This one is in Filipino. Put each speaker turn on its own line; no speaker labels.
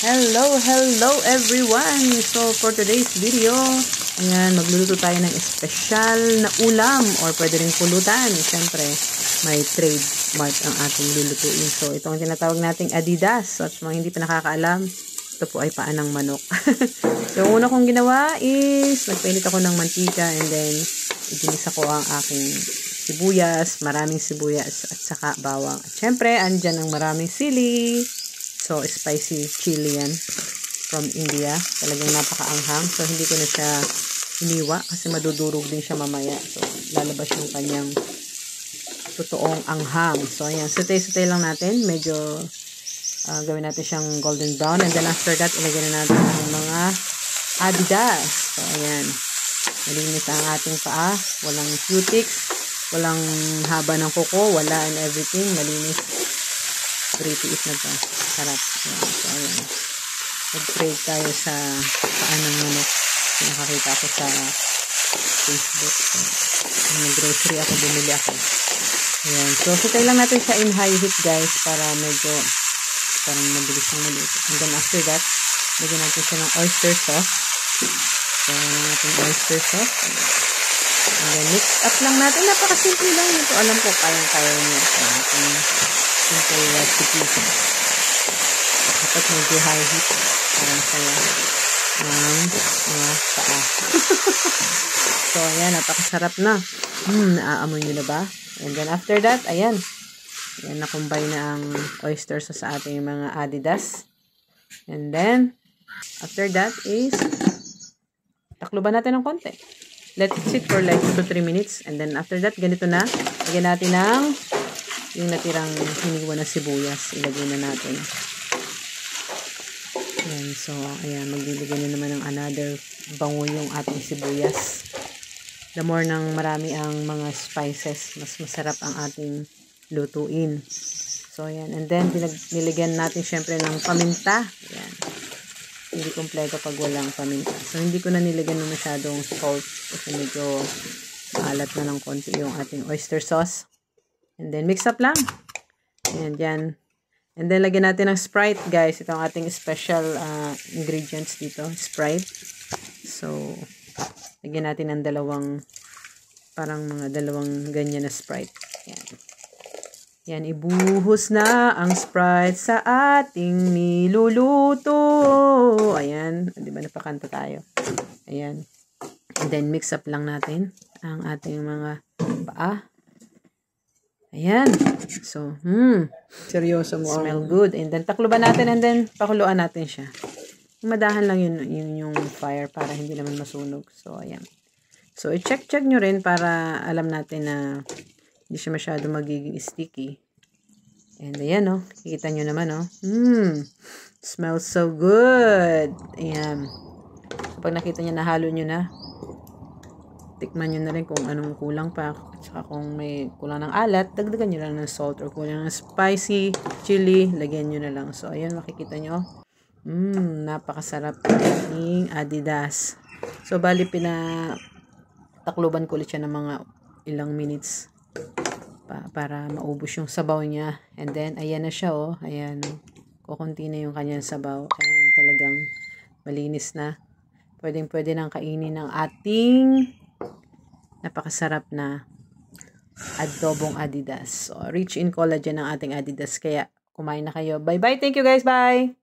Hello everyone! So, for today's video, ayan, magluluto tayo ng espesyal na ulam or pwede rin pulutan. Siyempre, may trademark ang ating lulutuin. So, ito ang tinatawag nating Adidas. So, at mga hindi pa nakakaalam, ito po ay paan ng manok. So, una kong ginawa is, nagpainit ako ng mantika and then, iginisa ko ang aking sibuyas, maraming sibuyas at saka bawang. At syempre, andyan ang maraming sili. So, spicy chili yan from India. Talagang napakaanghang. So, hindi ko na siya iniwa kasi madudurog din siya mamaya. So, lalabas yung kanyang totoong anghang. So, ayan. Sutay-sutay lang natin. Medyo gawin natin siyang golden brown. And then after that, ilagyan na natin ang mga Adidas. So, ayan. Malinis ang ating paa. Walang cutics. Walang haba ng kuko. Wala and everything. Malinis. Pretty is na to. Sarap. Ayan. So, ayan. Nag-trade tayo sa paan ng manok. Nakakita ko sa Facebook. So, nag-grocery ako. Bumili ako. Ayan. So, sutay lang natin siya in high heat, guys. Para medyo parang mabilis ang maluto. And then after that, lagyan natin siya ng oyster sauce. So, natin oyster sauce. And then mix up lang natin. Napakasimple lang ito. Alam ko, kayang-kaya niya. So, ating simple recipe. Dapat medyo high heat. Parang saya ng mga paa. So, ayan. Napakasarap na. Naaamoy nyo na ba? And then after that, ayan. Ayan, nakumbay na ang oyster sauce sa ating mga Adidas. And then, after that is, takluban natin ng konti. Let it sit for like 2 to 3 minutes. And then after that, ganito na. Lagyan natin ng yung natirang hiniwa na sibuyas. Ilagay na natin. Ayan, so, ayan, magbibigyan na naman ng another bango yung ating sibuyas. The more nang marami ang mga spices, mas masarap ang ating lutuin. So, ayan. And then, nilagyan natin syempre ng paminta. Ayan. Hindi kompleto pag walang paminta. So, hindi ko na nilagyan ng masyadong salt kasi medyo maalat na ng konti yung ating oyster sauce. And then, mix up lang. Ayan, yan. And then, lagyan natin ng Sprite, guys. Ito ang ating special ingredients dito. Sprite. So, lagyan natin ng parang mga dalawang ganyan na Sprite. Ayan. Yan, ibuhos na ang Sprite sa ating niluluto. Ayan. Di ba napakanta tayo? Ayan. And then, mix up lang natin ang ating mga paa. Ayan. So, seryoso mo. Smell good. And then, takluban natin and then, pakuluan natin siya. Madahan lang yun yung fire para hindi naman masunog. So, ayan. So, i-check nyo rin para alam natin na hindi siya masyado magiging sticky. And ayan, oh. Kikita nyo naman, oh. Smells so good. Ayan. Kapag nakita nyo, nahalo nyo na, tikman nyo na rin kung anong kulang pa. At saka kung may kulang ng alat, dagdagan nyo lang ng salt. Or kulang ng spicy chili, lagyan nyo na lang. So, ayan, makikita nyo. Napakasarap ng Adidas. So, bali, takluban ko ulit siya ng mga ilang minutes para maubos yung sabaw niya. And then, ayan na siya, oh. Ayan. Kukunti na yung kanyang sabaw. Ayan, talagang malinis na. Pwedeng-pwede nang kainin ng ating napakasarap na adobong Adidas. So, rich in collagen ang ating Adidas. Kaya, kumain na kayo. Bye-bye. Thank you, guys. Bye!